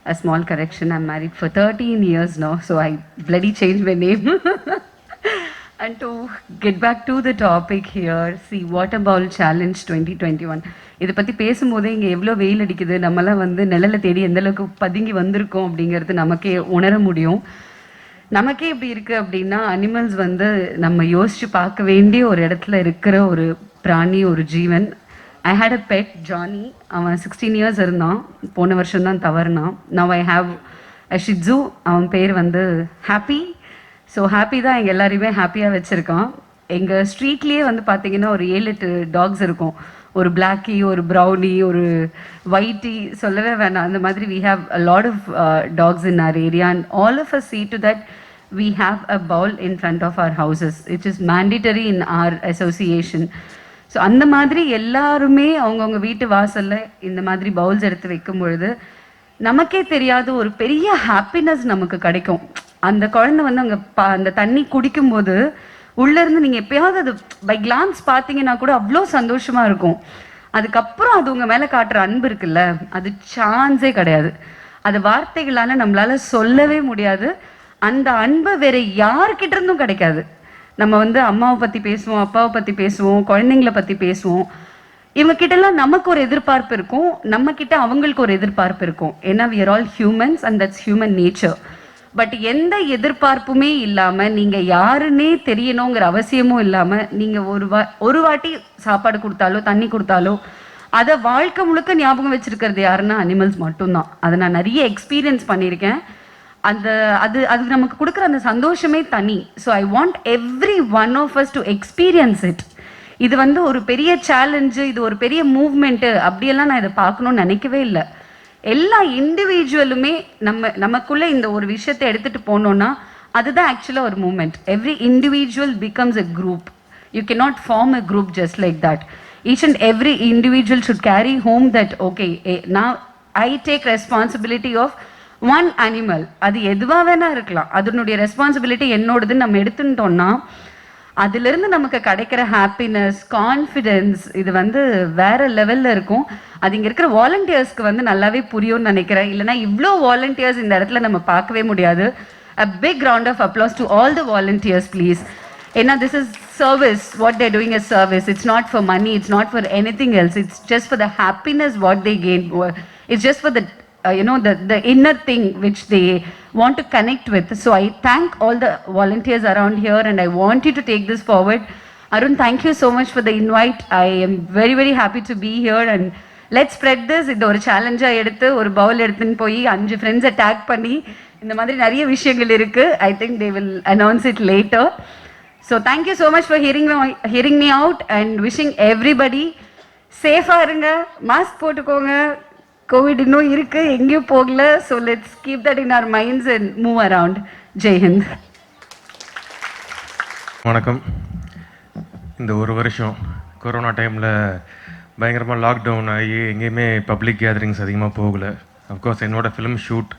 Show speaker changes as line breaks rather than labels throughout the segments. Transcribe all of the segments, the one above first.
a small correction. I'm married for 13 years now, so I bloody changed my name. And to get back to the topic here, see, water bowl challenge 2021. இதை பற்றி பேசும்போதே இங்கே எவ்வளோ வெயில் அடிக்குது, நம்மளாம் வந்து நிழலை தேடி எந்த அளவுக்கு பதுங்கி வந்திருக்கோம் அப்படிங்கிறது நமக்கே உணர முடியும். நமக்கே இப்படி இருக்குது அப்படின்னா அனிமல்ஸ் வந்து நம்ம யோசித்து பார்க்க வேண்டிய ஒரு இடத்துல இருக்கிற ஒரு பிராணி, ஒரு ஜீவன். I had a pet Johnny. அவன் 16 இயர்ஸ் இருந்தான், போன வருஷம் தான் தவறுனான். Now I have a shih tzu. அவன் பேர் வந்து ஹாப்பி. ஸோ ஹாப்பி தான் எங்கள் எல்லாரையுமே ஹாப்பியாக வச்சுருக்கான். எங்கள் ஸ்ட்ரீட்லேயே வந்து பார்த்தீங்கன்னா ஒரு 7-8 டாக்ஸ் இருக்கும். ஒரு பிளாக்கி, ஒரு ப்ரௌனி, ஒரு ஒயிட்டி, சொல்லவே வேணாம். அந்த மாதிரி we have a lot of dogs in our area and all of us see to that we have a bowl in front of our houses, which is mandatory in our association. So அந்த மாதிரி எல்லாருமே அவங்கவுங்க வீட்டு வாசலில் இந்த மாதிரி bowls எடுத்து வைக்கும் பொழுது நமக்கே தெரியாத ஒரு பெரிய ஹாப்பினஸ் நமக்கு கிடைக்கும். அந்த குழந்தை வந்து அங்கே அந்த தண்ணி குடிக்கும்போது உள்ளேருந்து நீங்கள் எப்பயாவது அது பை கிளான்ஸ் பார்த்தீங்கன்னா கூட அவ்வளோ சந்தோஷமாக இருக்கும். அதுக்கப்புறம் அது உங்கள் மேலே காட்டுற அன்பு இருக்குல்ல, அது சான்ஸே கிடையாது. அது வார்த்தைகளால் நம்மளால் சொல்லவே முடியாது. அந்த அன்பை வேறு யார்கிட்ட இருந்தும் கிடைக்காது. நம்ம வந்து அம்மாவை பற்றி பேசுவோம், அப்பாவை பற்றி பேசுவோம், குழந்தைங்கள பற்றி பேசுவோம். இவங்ககிட்டலாம் நமக்கு ஒரு எதிர்பார்ப்பு இருக்கும், நம்மக்கிட்ட அவங்களுக்கு ஒரு எதிர்பார்ப்பு இருக்கும். ஏன்னா we are all humans and that's human nature. But எந்த எதிர்பார்ப்புமே இல்லாமல், நீங்கள் யாருன்னே தெரியணுங்கிற அவசியமும் இல்லாமல், நீங்கள் ஒரு வாட்டி சாப்பாடு கொடுத்தாலோ தண்ணி கொடுத்தாலோ அதை வாழ்க்கை முழுக்க ஞாபகம் வச்சுருக்கிறது யாருன்னா அனிமல்ஸ் மட்டும்தான். அதை நான் நிறைய எக்ஸ்பீரியன்ஸ் பண்ணியிருக்கேன். அந்த அது நமக்கு கொடுக்குற அந்த சந்தோஷமே தனி. So I want every one of us to experience it. இது வந்து ஒரு பெரிய சேலஞ்சு, இது ஒரு பெரிய மூவ்மெண்ட்டு அப்படியெல்லாம் நான் இதை பார்க்கணுன்னு நினைக்கவே இல்லை. எல்லா இண்டிவிஜுவலுமே நமக்குள்ளே இந்த ஒரு விஷயத்தை எடுத்துகிட்டு போனோன்னா அதுதான் ஆக்சுவலாக ஒரு moment. Every individual becomes a group. You cannot form a group just like that. Each and every individual should carry home that okay now I take responsibility of one animal. அது எதுவாக வேணா இருக்கலாம், அதனுடைய ரெஸ்பான்சிபிலிட்டி என்னோடதுன்னு நம்ம எடுத்துட்டோம்னா அதுலேருந்து நமக்கு கிடைக்கிற ஹாப்பினஸ், கான்ஃபிடென்ஸ், இது வந்து வேற லெவலில் இருக்கும். அது இங்கே இருக்கிற வாலண்டியர்ஸ்க்கு வந்து நல்லாவே புரியும்னு நினைக்கிறேன். இல்லைனா இவ்வளோ வாலண்டியர்ஸ் இந்த இடத்துல நம்ம பார்க்கவே முடியாது. A big round of applause to all the volunteers please. ஏன்னா this is service. What they're doing is service. It's not for money, it's not for anything else. It's just for the happiness what they gain. It's just for the the inner thing which they want to connect with. So I thank all the volunteers around here and I want you to take this forward. Arun, thank you so much for the invite. I am very very happy to be here and let's spread this. இது ஒரு சேலஞ்சா எடுத்து ஒரு பவுல் எடுத்துன்னு போய் 5 ஃப்ரெண்ட்ஸை take பண்ணி இந்த மாதிரி நிறைய விஷயங்கள் இருக்குது. I think they will announce it later. So thank you so much for hearing me out and wishing everybody சேஃபாக இருங்க, மாஸ்க் போட்டுக்கோங்க. கோவிட் இன்னும் இருக்கு, எங்கேயும் போகல. So let's keep that in our minds and move around. Jai Hind.
வணக்கம். இந்த ஒரு வருஷம் கொரோனா டைமில் பயங்கரமாக லாக்டவுன் ஆகி எங்கேயுமே பப்ளிக் கேதரிங்ஸ் அதிகமாக போகலை. அஃப்கோர்ஸ் என்னோடய ஃபிலிம் ஷூட்,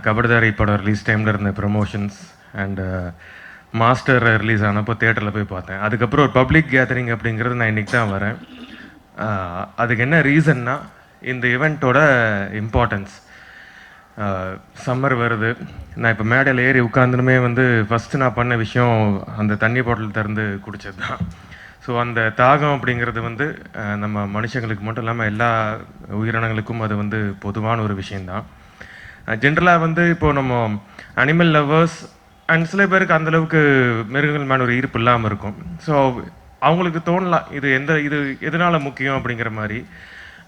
கபடிதாரி படம் ரிலீஸ் டைமில் இருந்த ப்ரமோஷன்ஸ் அண்டு மாஸ்டர் ரிலீஸ் ஆனப்போ தேட்டரில் போய் பார்த்தேன். அதுக்கப்புறம் ஒரு பப்ளிக் கேதரிங் அப்படிங்கிறது நான் இன்றைக்கி தான் வரேன். அதுக்கு என்ன ரீசன்னா இந்த ஈவெண்ட்டோட இம்பார்ட்டன்ஸ். சம்மர் வருது. நான் இப்போ மேடையில் ஏறி உட்காந்துனுமே வந்து ஃபஸ்ட்டு நான் பண்ண விஷயம் அந்த தண்ணி பாட்டில் திறந்து குடித்தது தான். ஸோ அந்த தாகம் அப்படிங்கிறது வந்து நம்ம மனுஷங்களுக்கு மட்டும் இல்லாமல் எல்லா உயிரினங்களுக்கும் அது வந்து பொதுவான ஒரு விஷயந்தான். ஜென்ரலாக வந்து இப்போது நம்ம அனிமல் லவ்வர்ஸ் அண்ட் சில பேருக்கு அந்தளவுக்கு மிருகங்கள் மேலே ஒரு ஈர்ப்பு இல்லாமல் இருக்கும். ஸோ அவங்களுக்கு தோணலாம் இது எதனால் முக்கியம் அப்படிங்கிற மாதிரி.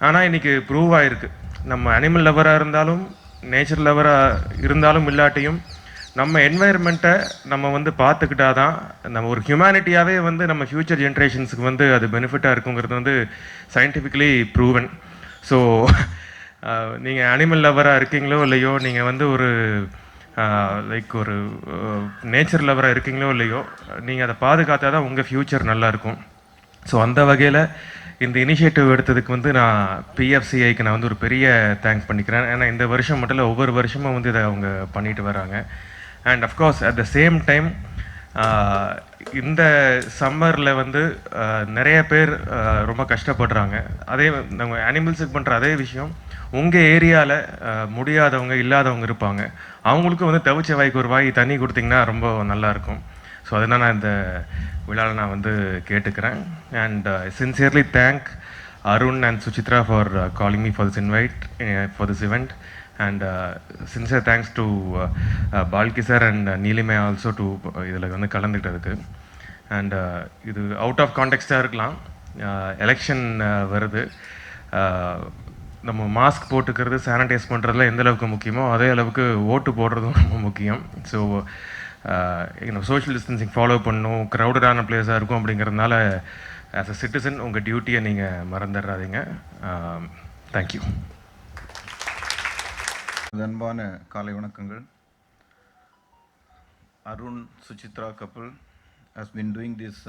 ஆனால் இன்றைக்கி ப்ரூவ் ஆகிருக்கு, நம்ம அனிமல் லவராக இருந்தாலும் நேச்சர் லவராக இருந்தாலும் இல்லாட்டியும் நம்ம என்வாயர்மெண்ட்டை நம்ம வந்து பார்த்துக்கிட்டா தான் நம்ம ஒரு ஹியூமனிட்டியாகவே வந்து நம்ம ஃப்யூச்சர் ஜென்ரேஷன்ஸுக்கு வந்து அது பெனிஃபிட்டாக இருக்குங்கிறது வந்து சயின்டிஃபிக்கலி ப்ரூவன். ஸோ நீங்கள் அனிமல் லவராக இருக்கீங்களோ இல்லையோ, நீங்கள் வந்து ஒரு லைக் ஒரு நேச்சர் லவராக இருக்கீங்களோ இல்லையோ, நீங்கள் அதை பாதுகாத்தா தான் உங்கள் ஃப்யூச்சர் நல்லாயிருக்கும். ஸோ அந்த வகையில் இந்த இனிஷியேட்டிவ் எடுத்ததுக்கு வந்து நான் பிஎஃப்சிஐக்கு நான் வந்து ஒரு பெரிய தேங்க்ஸ் பண்ணிக்கிறேன். ஏன்னா இந்த வருஷம் மட்டும் இல்லை, ஒவ்வொரு வருஷமும் வந்து இதை அவங்க பண்ணிட்டு வராங்க. And of course at the same time இந்த சம்மரில் வந்து நிறைய பேர் ரொம்ப கஷ்டப்படுறாங்க. அதே நம்ம அனிமல்ஸுக்கு பண்ணுற அதே விஷயம் உங்கள் ஏரியாவில் முடியாதவங்க இல்லாதவங்க இருப்பாங்க, அவங்களுக்கும் வந்து தவிச்ச வாய்க்கு ஒரு வாய் தண்ணி கொடுத்தீங்கன்னா ரொம்ப நல்லாயிருக்கும். ஸோ அதனால் நான் இந்த விழாவில் நான் வந்து கேட்டுக்கிறேன். And sincerely thank Arun and Suchitra for calling me for this invite for this event, and sincere thanks to Balki sir and Neelime also to இதில் வந்து கலந்துக்கிட்டதுக்கு. அண்ட் இது அவுட் ஆஃப் கான்டெக்ஸ்டாக இருக்கலாம், எலெக்ஷன் வருது, நம்ம மாஸ்க் போட்டுக்கிறது சானிடைஸ் பண்ணுறதுல எந்த அளவுக்கு முக்கியமோ அதே அளவுக்கு ஓட்டு போடுறதும் ரொம்ப முக்கியம். ஸோ சோஷியல் டிஸ்டன்சிங் ஃபாலோ பண்ணணும், க்ரௌடடான பிளேஸாக இருக்கும். அப்படிங்கிறதுனால ஆஸ் அ சிட்டிசன் உங்கள் டியூட்டியை நீங்கள் மறந்துடுறாதீங்க. தேங்க்யூ.
அன்பான காலை வணக்கங்கள். Arun Suchitra couple has been doing this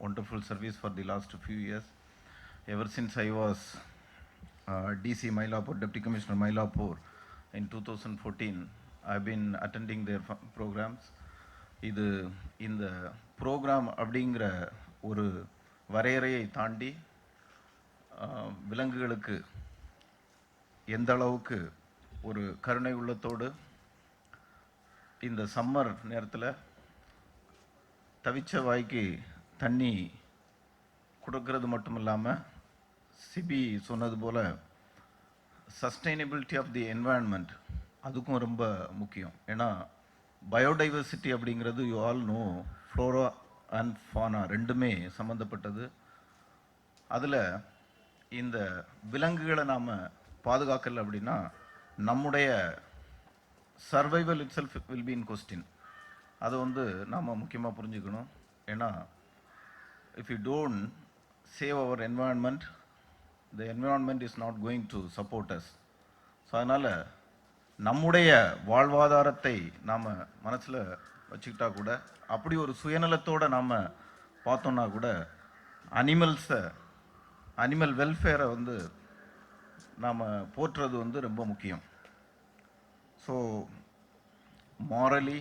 wonderful service for the last few years. Ever since I was DC Mylapore, Deputy Commissioner Mylapore in 2014, I've been attending their programs. இது இந்த program அப்படிங்கிற ஒரு வரையறையை தாண்டி விலங்குகளுக்கு எந்த அளவுக்கு ஒரு கருணை உள்ளத்தோடு இந்த சம்மர் நேரத்தில் தவிச்ச வாய்க்கு தண்ணி கொடுக்கறது மட்டும் இல்லாமல், சிபி சொன்னது போல் சஸ்டைனபிலிட்டி ஆஃப் தி என்வாயன்மெண்ட் அதுக்கும் ரொம்ப முக்கியம். ஏன்னா பயோடைவர்சிட்டி அப்படிங்கிறது you all know, flora and fauna ரெண்டுமே சம்மந்தப்பட்டது. அதில் இந்த விலங்குகளை நாம் பாதுகாக்கலை அப்படின்னா நம்முடைய survival itself will be in question. அதை வந்து நாம் முக்கியமாக புரிஞ்சுக்கணும். ஏன்னா if you don't save our environment, the environment is not going to support us. So அதனால் நம்முடைய வாழ்வாதாரத்தை நாம் மனசில் வச்சுக்கிட்டா கூட, அப்படி ஒரு சுயநலத்தோடு நாம் பார்த்தோன்னா கூட அனிமல் வெல்ஃபேரை வந்து நாம் போற்றுறது வந்து ரொம்ப முக்கியம். So morally,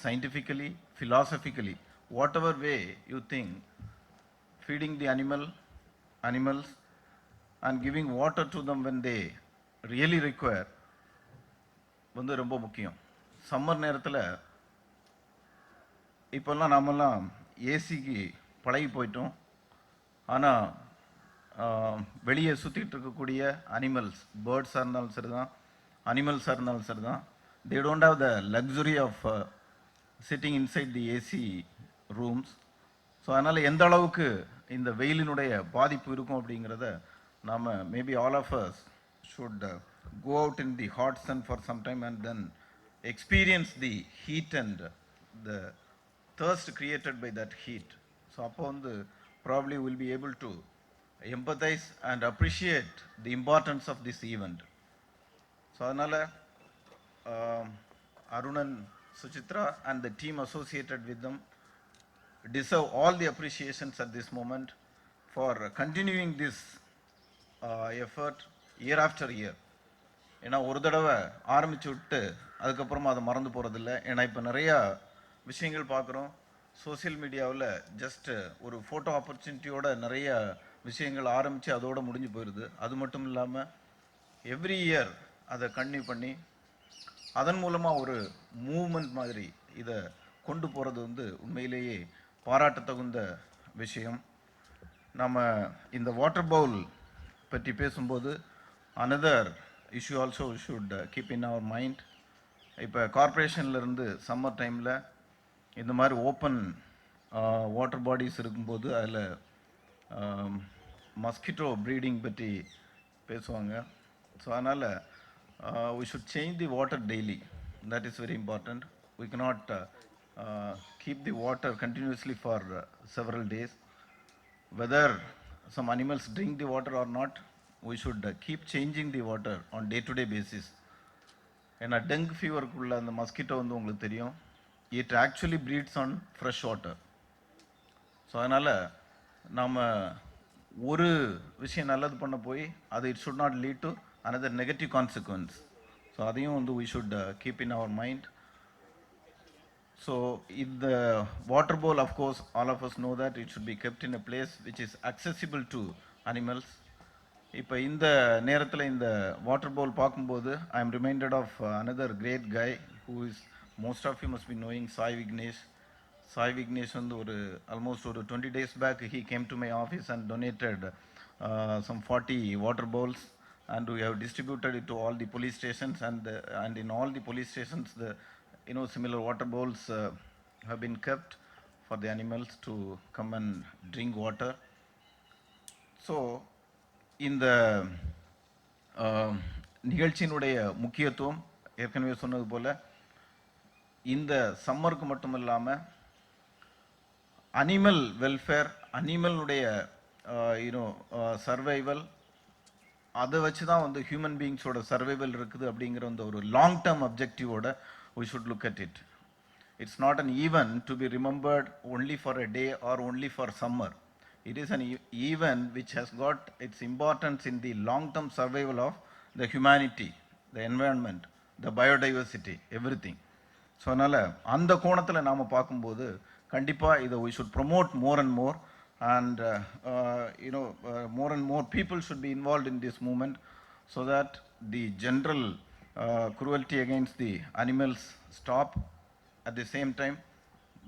scientifically, philosophically, whatever way you think, feeding the animals and giving water to them when they really require வந்து ரொம்ப முக்கியம். சம்மர் நேரத்தில் இப்போல்லாம் நாமெல்லாம் ஏசிக்கு பழகி போயிட்டோம். ஆனால் வெளியே சுற்றிட்டு இருக்கக்கூடிய அனிமல்ஸ், பேர்ட்ஸாக இருந்தாலும் சரி தான், அனிமல்ஸாக இருந்தாலும் சரி தான், they don't have the luxury of sitting inside the AC rooms. So அதனால் எந்த அளவுக்கு இந்த வெயிலினுடைய பாதிப்பு இருக்கும் அப்படிங்கிறத நாம் maybe all of us should go out in the hot sun for some time and then experience the heat and the thirst created by that heat. So upon the probably will be able to empathize and appreciate the importance of this event. So anala Arun and Suchitra and the team associated with them deserve all the appreciations at this moment for continuing this effort year after year. ஏன்னா ஒரு தடவை ஆரம்பிச்சு விட்டு அதுக்கப்புறமா அதை மறந்து போகிறதில்ல. ஏன்னா இப்போ நிறையா விஷயங்கள் பார்க்குறோம் சோசியல் மீடியாவில், ஜஸ்ட்டு ஒரு ஃபோட்டோ ஆப்பர்ச்சுனிட்டியோட நிறைய விஷயங்கள் ஆரம்பித்து அதோடு முடிஞ்சு போயிடுது. அது மட்டும் இல்லாமல் எவ்ரி இயர் அதை கன்டினியூ பண்ணி அதன் மூலமாக ஒரு மூவ்மெண்ட் மாதிரி இதை கொண்டு போகிறது வந்து உண்மையிலேயே பாராட்டத்தகுந்த விஷயம். நம்ம இந்த வாட்டர் பவுல் பற்றி பேசும்போது another issue also should keep in our mind. இப்போ கார்ப்பரேஷன்லேருந்து சம்மர் டைமில் இந்த மாதிரி ஓப்பன் வாட்டர் பாடிஸ் இருக்கும்போது அதில் மஸ்கிட்டோ ப்ரீடிங் பற்றி பேசுவாங்க. ஸோ அதனால் we should change the water daily. That is very important. We cannot keep the water continuously for several days. Whether some animals drink the water or not, we should keep changing the water on day-to-day basis. ஏன்னா dengue ஃபீவருக்குள்ள அந்த mosquito வந்து உங்களுக்கு தெரியும், it actually breeds on fresh water. So அதனால் நாம் ஒரு விஷயம் நல்லது பண்ண போய் அது it should not lead to another negative consequence. So அதையும் வந்து we should keep in our mind. So in the water bowl, of course, all of us know that it should be kept in a place which is accessible to animals. இப்போ இந்த நேரத்தில் இந்த water bowl பார்க்கும்போது I am reminded of another great guy who is most of you must be knowing Sai Vignesh. Sai Vignesh வந்து ஒரு almost ஒரு 20 days back he came to my office and donated some 40 water bowls, and we have distributed it to all the police stations, and in all the police stations the similar water bowls have been kept for the animals to come and drink water. So இந்த நிகழ்ச்சியினுடைய முக்கியத்துவம் ஏற்கனவே சொன்னது போல இந்த சம்மருக்கு மட்டும் இல்லாமல் அனிமல் வெல்ஃபேர், அனிமலுடைய சர்வைவல், அதை வச்சு தான் வந்து ஹியூமன் பீயிங்ஸோட சர்வைவல் இருக்குது அப்படிங்கிற அந்த ஒரு லாங் டேர்ம் அப்ஜெக்டிவோட we should look at it. It's not an event to be remembered only for a day or only for summer. It is an event which has got its importance in the long-term survival of the humanity, the environment, the biodiversity, everything. So அதனால் அந்த கோணத்தில் நாம் பார்க்கும்போது கண்டிப்பாக இதை we should promote more and more, and more and more people should be involved in this movement so that the general cruelty against the animals stop. At the same time,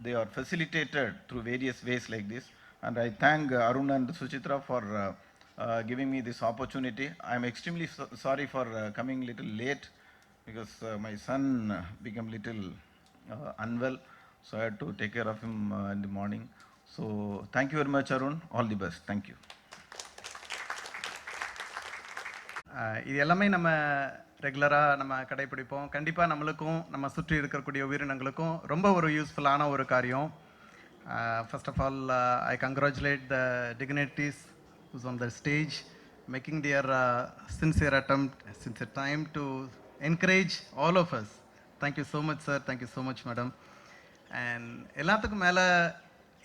they are facilitated through various ways like this. And I thank Arun and Suchitra for giving me this opportunity. I am extremely sorry for coming little late because my son became little unwell, so I had to take care of him in the morning. So thank you very much, Arun. All the best. Thank you.
இது எல்லாமே நம்ம ரெகுலராக நம்ம கடைப்பிடிப்போம். கண்டிப்பாக நம்மளுக்கும் நம்ம சுற்றி இருக்கக்கூடிய உயிரினங்களுக்கும் ரொம்ப ஒரு யூஸ்ஃபுல்லான ஒரு காரியம். First of all, I congratulate the dignitaries who's on the stage, making their sincere attempt, sincere time to encourage all of us. Thank you so much, sir. Thank you so much, madam. And எல்லாத்துக்கும் மேலே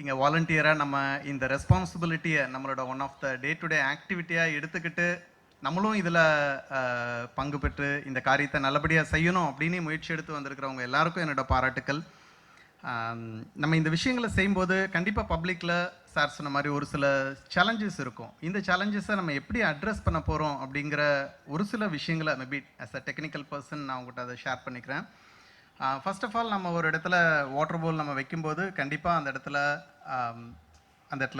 இங்கே வாலண்டியராக நம்ம இந்த ரெஸ்பான்சிபிலிட்டியை நம்மளோட one of the day to day ஆக்டிவிட்டியாக எடுத்துக்கிட்டு நம்மளும் இதில் பங்கு பெற்று இந்த காரியத்தை நல்லபடியாக செய்யணும் அப்படின்னு முயற்சி எடுத்து வந்திருக்கிறவங்க எல்லாருக்கும் என்னோட பாராட்டுக்கள். நம்ம இந்த விஷயங்களை செய்யும்போது கண்டிப்பாக பப்ளிக்கில் சார் சொன்ன மாதிரி ஒரு சில சேலஞ்சஸ் இருக்கும். இந்த சேலஞ்சஸை நம்ம எப்படி அட்ரஸ் பண்ண போகிறோம் அப்படிங்கிற ஒரு சில விஷயங்களை maybe as a technical person நான் உங்கள்கிட்ட அதை ஷேர் பண்ணிக்கிறேன். ஃபர்ஸ்ட் ஆஃப் ஆல் நம்ம ஒரு இடத்துல வாட்டர் பவுல் நம்ம வைக்கும்போது கண்டிப்பாக அந்த இடத்துல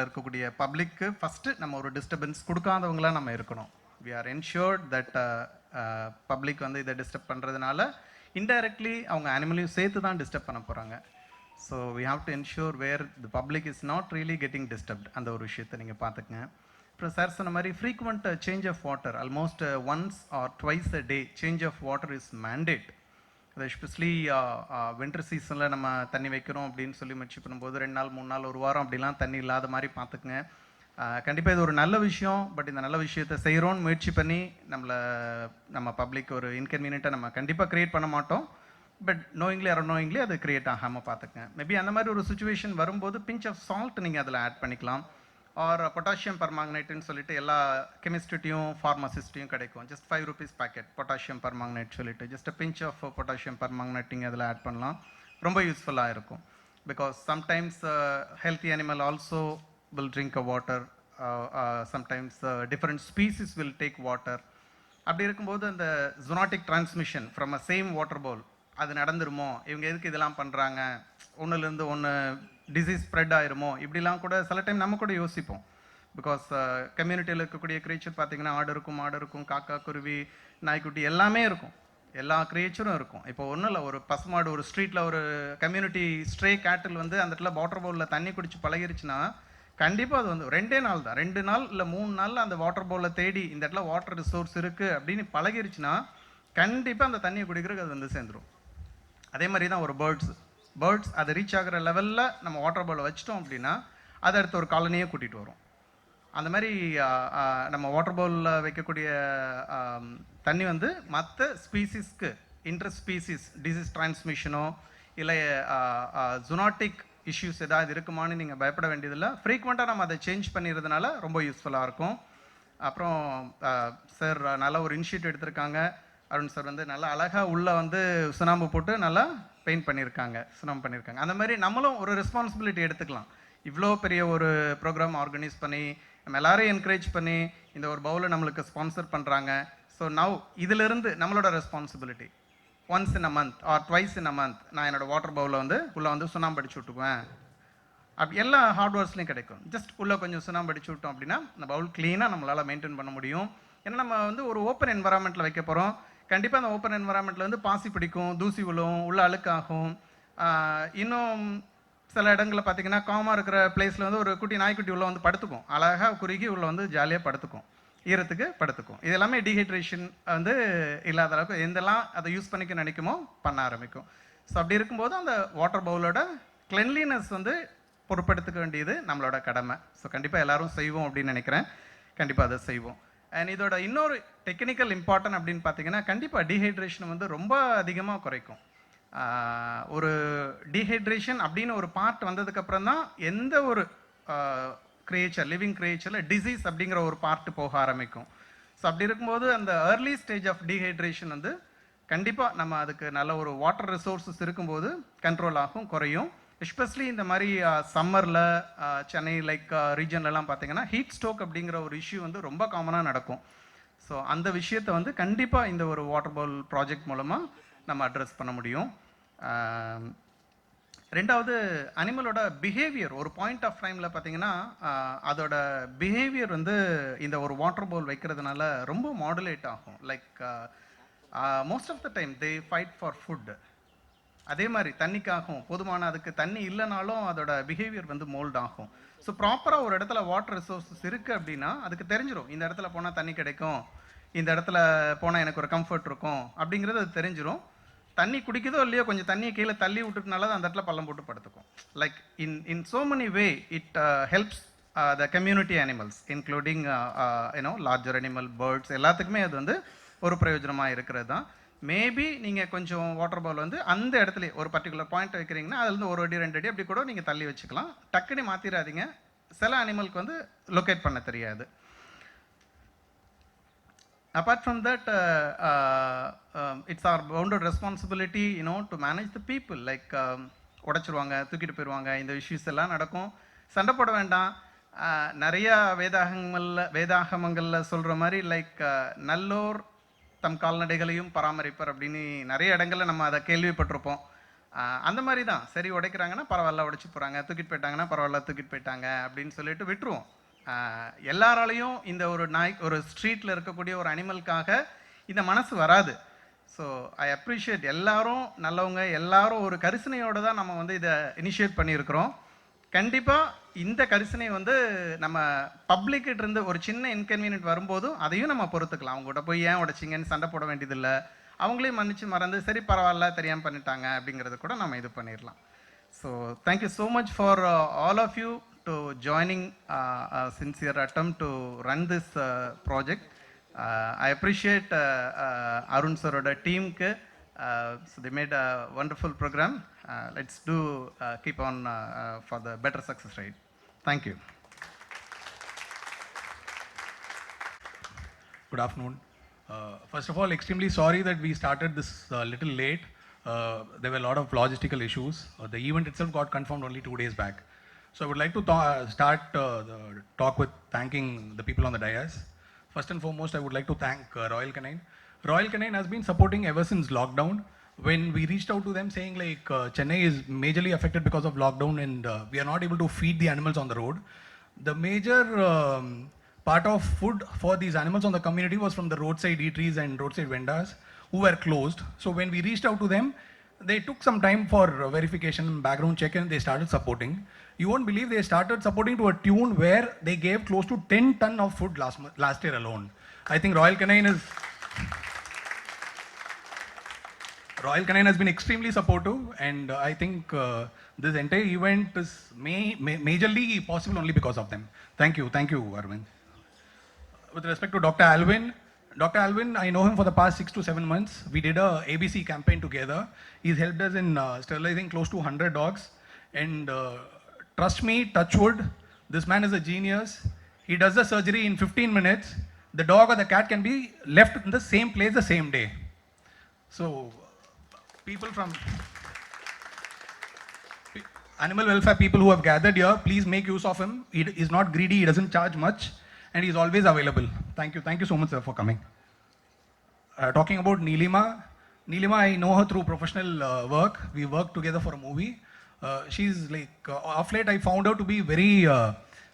இருக்கக்கூடிய பப்ளிக்கு ஃபஸ்ட்டு நம்ம ஒரு டிஸ்டர்பன்ஸ் கொடுக்காதவங்களாக நம்ம இருக்கணும். we are ensured that public வந்து இதை டிஸ்டர்ப் பண்ணுறதுனால இன்டைரக்ட்லி அவங்க அனிமலையும் சேர்த்து தான் டிஸ்டர்ப் பண்ண போகிறாங்க. So we have to ensure where the public is not really getting disturbed. அந்த ஒரு விஷயத்தை நீங்கள் பார்த்துக்குங்க. அப்புறம் சார் சொன்ன மாதிரி frequent change of water, almost once or twice a day change of water is mandate. அது எஸ்பெஷலி வின்டர் சீசனில் நம்ம தண்ணி வைக்கிறோம் அப்படின்னு சொல்லி முயற்சி பண்ணும்போது 2 நாள் 3 நாள் 1 வாரம் அப்படிலாம் தண்ணி இல்லாத மாதிரி பார்த்துக்குங்க. கண்டிப்பாக இது ஒரு நல்ல விஷயம். பட் இந்த நல்ல விஷயத்தை செய்கிறோன்னு முயற்சி பண்ணி நம்ம பப்ளிக் ஒரு இன்கன்வீனியண்ட்டாக நம்ம கண்டிப்பாக க்ரியேட் பண்ண மாட்டோம். பட் நோயிங்லி ஆர் நோயிங்லி அது க்ரியேட் ஆகாமல் பார்த்துக்கங்க. மேபி அந்த மாதிரி ஒரு சுச்சுவேஷன் வரும்போது பிஞ்ச் ஆஃப் சால்ட் நீங்கள் அதில் ஆட் பண்ணிக்கலாம். ஆர் பொட்டாசியம் பர்மாங்கனேட்டுன்னு சொல்லிட்டு எல்லா கெமிஸ்ட்ரிட்டையும் ஃபார்மசிஸ்ட்டையும் கிடைக்கும். Just 5 rupees packet potassium permanganate சொல்லிட்டு just pinch of potassium permanganate நீங்கள் அதில் ஆட் பண்ணலாம். ரொம்ப யூஸ்ஃபுல்லாக இருக்கும். Because sometimes healthy animal also will drink a water, sometimes different species will take water. அப்படி இருக்கும்போது அந்த zoonotic transmission from a same water Pavul அது நடந்துருமோ, இவங்க எதுக்கு இதெல்லாம் பண்ணுறாங்க, ஒன்றுலேருந்து ஒன்று டிசீஸ் ஸ்ப்ரெட் ஆயிருமோ, இப்படிலாம் கூட சில டைம் நம்ம கூட யோசிப்போம். பிகாஸ் கம்யூனிட்டியில் இருக்கக்கூடிய கிரியேச்சர் பார்த்திங்கன்னா ஆடு இருக்கும், காக்கா, குருவி, நாய்க்குட்டி எல்லாமே இருக்கும். எல்லா கிரியேச்சரும் இருக்கும். இப்போ ஒன்றும் இல்லை, ஒரு பசுமாடு ஒரு ஸ்ட்ரீட்டில் ஒரு கம்யூனிட்டி ஸ்ட்ரே கேட்டில் வந்து அந்த இடத்துல வாட்டர் பவுலில் தண்ணி குடிச்சு பழகிருச்சுன்னா கண்டிப்பாக அது வந்து 2 நாள் தான், 2 நாள் இல்லை 3 நாளில் அந்த வாட்டர் பவுலில் தேடி இந்த இடத்துல வாட்டர் ரிசோர்ஸ் இருக்குது அப்படின்னு பழகிருச்சுன்னா கண்டிப்பாக அந்த தண்ணியை குடிக்கிறதுக்கு அது வந்து சேர்ந்துடும். அதே மாதிரி தான் ஒரு பேர்ட்ஸ் அதை ரீச் ஆகிற லெவலில் நம்ம வாட்டர் பவுலில் வச்சிட்டோம் அப்படின்னா அதை அடுத்த ஒரு காலனியே கூட்டிகிட்டு வரும். அந்த மாதிரி நம்ம வாட்டர் பவுலில் வைக்கக்கூடிய தண்ணி வந்து மற்ற ஸ்பீசிஸ்க்கு இன்டர் ஸ்பீசிஸ் டிசீஸ் டிரான்ஸ்மிஷனோ இல்லை ஜூனாட்டிக் இஷ்யூஸ் ஏதாவது இருக்குமான்னு நீங்கள் பயப்பட வேண்டியதில்லை. ஃப்ரீக்வெண்ட்டாக நம்ம அதை சேஞ்ச் பண்ணிடுறதுனால ரொம்ப யூஸ்ஃபுல்லாக இருக்கும். அப்புறம் சார் நல்ல ஒரு இனிஷியேட்டிவ் எடுத்திருக்காங்க. அருண் சார் வந்து நல்லா அழகாக உள்ளே வந்து சுண்ணாம்பு போட்டு நல்லா பெயிண்ட் பண்ணியிருக்காங்க. அந்த மாதிரி நம்மளும் ஒரு ரெஸ்பான்சிபிலிட்டி எடுத்துக்கலாம். இவ்வளோ பெரிய ஒரு ப்ரோக்ராம் ஆர்கனைஸ் பண்ணி நம்ம எல்லாரையும் என்கரேஜ் பண்ணி இந்த ஒரு பவுலை நம்மளுக்கு ஸ்பான்சர் பண்ணுறாங்க. ஸோ நவ் இதிலிருந்து நம்மளோட responsibility once in a month or twice in a month நான் என்னோட வாட்டர் பவுலில் வந்து உள்ளே வந்து சுண்ணாம்பு அடிச்சு விட்டுக்குவேன். அப்படி எல்லா ஹார்ட்வேர்ஸ்லையும் கிடைக்கும். ஜஸ்ட் உள்ளே கொஞ்சம் சுண்ணாம்பு அடிச்சு விட்டோம் அப்படின்னா அந்த பவுல் க்ளீனாக நம்மளால் மெயின்டைன் பண்ண முடியும். ஏன்னா நம்ம வந்து ஒரு ஓப்பன் என்வரான்மெண்ட்டில் வைக்க போகிறோம். கண்டிப்பாக அந்த ஓப்பன் என்வரான்மெண்ட்டில் வந்து பாசி பிடிக்கும், தூசி விழும், உள்ள அழுக்காகும். இன்னும் சில இடங்களில் பார்த்தீங்கன்னா காமாக இருக்கிற பிளேஸில் வந்து ஒரு குட்டி நாய்க்குட்டி உள்ள வந்து படுத்துக்கும், அழகாக குறுகி உள்ள வந்து ஜாலியாக படுத்துக்கும், ஈரத்துக்கு படுத்துக்கும். இது எல்லாமே டீஹைட்ரேஷன் வந்து இல்லாத அளவுக்கு எந்தெல்லாம் அதை யூஸ் பண்ணிக்க நினைக்குமோ பண்ண ஆரம்பிக்கும். ஸோ அப்படி இருக்கும்போது அந்த வாட்டர் பவுலோட கிளென்லினஸ் வந்து பொறுப்படுத்திக்க வேண்டியது நம்மளோட கடமை. ஸோ கண்டிப்பாக எல்லாரும் செய்வோம் அப்படின்னு நினைக்கிறேன். கண்டிப்பாக அதை செய்வோம். அண்ட் இதோட இன்னொரு டெக்னிக்கல் இம்பார்ட்டன்ட் அப்படின்னு பார்த்தீங்கன்னா கண்டிப்பாக டீஹைட்ரேஷன் வந்து ரொம்ப அதிகமாக குறைக்கும். ஒரு டீஹைட்ரேஷன் அப்படின்னு ஒரு பார்ட் வந்ததுக்கப்புறம் தான் எந்த ஒரு லிவிங் கிரியேச்சரில் டிசீஸ் அப்படிங்கிற ஒரு பார்ட் போக ஆரம்பிக்கும். ஸோ அப்படி இருக்கும்போது அந்த ஏர்லி ஸ்டேஜ் ஆஃப் டீஹைட்ரேஷன் வந்து கண்டிப்பாக நம்ம அதுக்கு நல்ல ஒரு வாட்டர் ரிசோர்ஸஸ் இருக்கும்போது கண்ட்ரோல் ஆகும், குறையும். எஸ்பெஷலி இந்த மாதிரி சம்மரில் சென்னை லைக் ரீஜன்லலாம் பார்த்தீங்கன்னா ஹீட் ஸ்ட்ரோக் அப்படிங்கிற ஒரு இஷ்யூ வந்து ரொம்ப காமனாக நடக்கும். ஸோ அந்த விஷயத்தை வந்து கண்டிப்பாக இந்த ஒரு வாட்டர் பவுல் ப்ராஜெக்ட் மூலமாக நம்ம அட்ரஸ் பண்ண முடியும். ரெண்டாவது, அனிமலோட பிஹேவியர் ஒரு பாயிண்ட் ஆஃப் டைமில் பார்த்தீங்கன்னா அதோட பிஹேவியர் வந்து இந்த ஒரு வாட்டர் பவுல் வைக்கிறதுனால ரொம்ப மாடுலேட் ஆகும். Like most of the time they fight for food. அதே மாதிரி தண்ணிக்காகும், போதுமான அதுக்கு தண்ணி இல்லைனாலும் அதோட பிஹேவியர் வந்து மோல்ட் ஆகும். ஸோ ப்ராப்பராக ஒரு இடத்துல வாட்டர் ரிசோர்ஸஸ் இருக்குது அப்படின்னா அதுக்கு தெரிஞ்சிடும், இந்த இடத்துல போனால் தண்ணி கிடைக்கும், இந்த இடத்துல போனால் எனக்கு ஒரு கம்ஃபர்ட் இருக்கும் அப்படிங்கிறது அது தெரிஞ்சிடும். தண்ணி குடிக்குதோ இல்லையோ கொஞ்சம் தண்ணியை கீழே தள்ளி விட்டுட்டுனால அந்த இடத்துல பள்ளம் போட்டு படுத்துக்கும். Like in so many way it helps the community animals including larger animal, birds எல்லாத்துக்குமே அது வந்து ஒரு பிரயோஜனமாக இருக்கிறது தான். மேபி நீங்கள் கொஞ்சம் வாட்டர் பவுல் வந்து அந்த இடத்துல ஒரு பர்டிகுலர் பாயிண்ட் வைக்கிறீங்கன்னா அதுலேருந்து ஒரு அடி 2 அடி அப்படி கூட நீங்கள் தள்ளி வச்சுக்கலாம். டக்குனி மாற்றிடாதீங்க, சில அனிமலுக்கு வந்து லொக்கேட் பண்ண தெரியாது. Apart from that, it's our bounded responsibility, to manage the people. Like, உடைச்சிருவாங்க, தூக்கிட்டு போயிடுவாங்க, இந்த இஷ்யூஸ் எல்லாம் நடக்கும். சண்டை போட வேண்டாம். நிறைய வேதாகமங்களில் சொல்கிற மாதிரி லைக் நல்லோர் தம் கால்நடைகளையும் பராமரிப்பர் அப்படின்னு நிறைய இடங்களில் நம்ம அதை கேள்விப்பட்டிருப்போம். அந்த மாதிரி தான், சரி உடைக்கிறாங்கன்னா பரவாயில்ல உடைச்சி போகிறாங்க, தூக்கிட்டு போயிட்டாங்கன்னா பரவாயில்ல தூக்கிட்டு போயிட்டாங்க அப்படின்னு சொல்லிட்டு விட்டுருவோம். எல்லாராலையும் இந்த ஒரு ஸ்ட்ரீட்டில் இருக்கக்கூடிய ஒரு அனிமலுக்காக இந்த மனசு வராது. ஸோ ஐ அப்ரிஷியேட் எல்லாரும் நல்லவங்க, எல்லாரும் ஒரு கரிசனையோடு தான் நம்ம வந்து இதை இனிஷியேட் பண்ணியிருக்கிறோம். கண்டிப்பாக இந்த கரிசனை வந்து நம்ம பப்ளிக்கிட்ட இருந்து ஒரு சின்ன இன்கன்வீனியன்ட் வரும்போதும் அதையும் நம்ம பொறுத்துக்கலாம். அவங்ககிட்ட போய் ஏன் உடைச்சிங்கன்னு சண்டை போட வேண்டியதில்லை, அவங்களையும் மன்னிச்சு மறந்து சரி பரவாயில்ல தெரியாமல் பண்ணிட்டாங்க அப்படிங்கிறது கூட நம்ம இது பண்ணிடலாம். So thank you so much for all of you to joining a sincere attempt to run this project. I appreciate Arun sir oda team ke, so they made a wonderful program. Let's do keep on for the better success rate. Thank you.
Good afternoon. First of all, extremely sorry that we started this little late. There were a lot of logistical issues. The event itself got confirmed only 2 days back. So I would like to start the talk with thanking the people on the dais. First and foremost, I would like to thank Royal Canin. Royal Canin has been supporting ever since lockdown. When we reached out to them saying like Chennai is majorly affected because of lockdown and we are not able to feed the animals on the road. The major part of food for these animals on the community was from the roadside eateries and roadside vendors who were closed. So when we reached out to them, they took some time for verification and background check and they started supporting. You won't believe they started supporting to a tune where they gave close to 10 ton of food last year alone. I think Royal Canin has been extremely supportive, and I think this entire event is majorly possible only because of them. Thank you, Arvind. With respect to Dr. Alvin, I know him for the past 6 to 7 months. We did a ABC campaign together. He's helped us in sterilizing close to 100 dogs, and trust me, touch wood, this man is a genius. He does the surgery in 15 minutes. The dog or the cat can be left in the same place the same day. So, people from animal welfare people who have gathered here, please make use of him. He is not greedy, he doesn't charge much. and he's always available. Thank you so much, sir, for coming. Talking about Neelima, I know her through professional work. We worked together for a movie. She's like, of late I found her to be very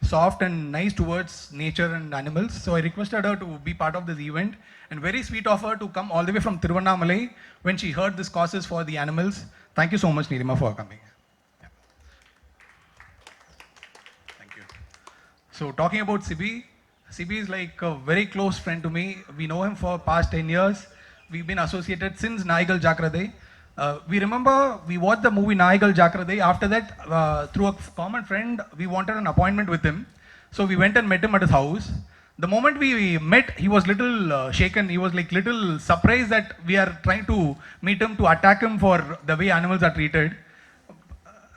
soft and nice towards nature and animals. So I requested her to be part of this event, and very sweet of her to come all the way from Tiruvannamalai when she heard this causes for the animals. Thank you so much, Neelima, for coming. Yeah. Thank you. So talking about Sibi is like a very close friend to me. We know him for past 10 years. We've been associated since Naigal Jakrade. We remember we watched the movie Naigal Jakrade. After that, through a common friend, we wanted an appointment with him. So we went and met him at his house. The moment we met, he was little shaken. He was like little surprised that we are trying to meet him to attack him for the way animals are treated.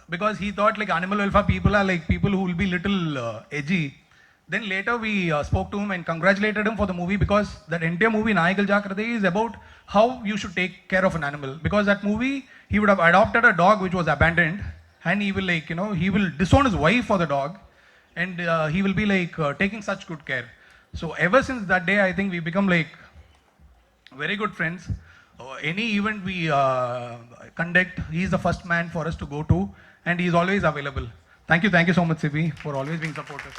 Because he thought like animal welfare people are like people who will be little edgy. Then later we spoke to him and congratulated him for the movie, because that entire movie Naigal Jakrade is about how you should take care of an animal. Because that movie, he would have adopted a dog which was abandoned, and he will like, he will disown his wife for the dog, and he will be like taking such good care. So ever since that day, I think we become like very good friends. Any event we conduct, he is the first man for us to go to, and he is always available. Thank you so much, Sibi, for always being supportive.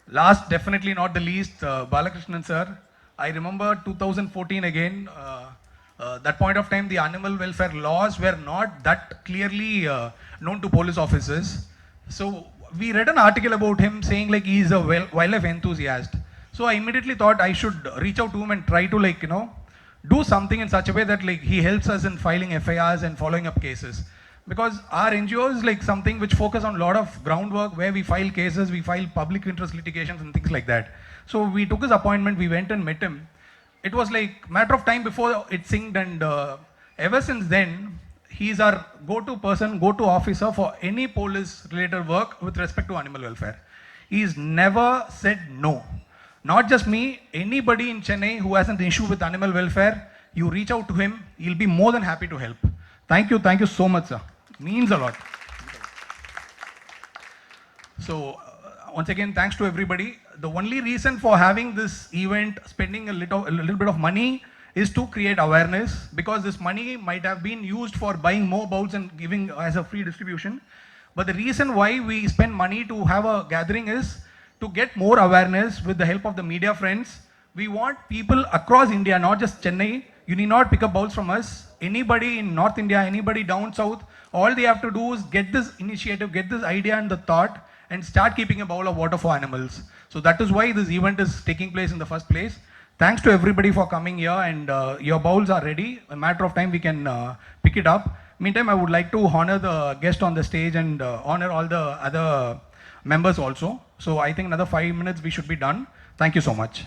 Last, definitely not the least, Balakrishnan sir. I remember 2014 again. That point of time, the animal welfare laws were not that clearly known to police officers. So we read an article about him saying like he is a wildlife enthusiast. So I immediately thought I should reach out to him and try to like, do something in such a way that like he helps us in filing FIRs and following up cases. Because our NGO is like something which focus on a lot of groundwork where we file cases, we file public interest litigations and things like that. So we took his appointment, we went and met him. It was like matter of time before it synced, and ever since then, he's our go-to person, go-to officer for any police related work with respect to animal welfare. He's never said no. Not just me, anybody in Chennai who has an issue with animal welfare, you reach out to him, he'll be more than happy to help. Thank you so much, sir. Means a lot. So, once again, thanks to everybody. The only reason for having this event, spending a little bit of money, is to create awareness, because this money might have been used for buying more bowls and giving as a free distribution. But the reason why we spend money to have a gathering is to get more awareness with the help of the media friends. We want people across India, not just Chennai. You need not pick up bowls from us. Anybody in North India, anybody down south, all they have to do is get this initiative, get this idea and the thought, and start keeping a bowl of water for animals. So that is why this event is taking place in the first place. Thanks to everybody for coming here, and your bowls are ready. A matter of time we can pick it up. Meantime, I would like to honor the guest on the stage and honor all the other members also. So I think another 5 minutes we should be done. Thank you so much.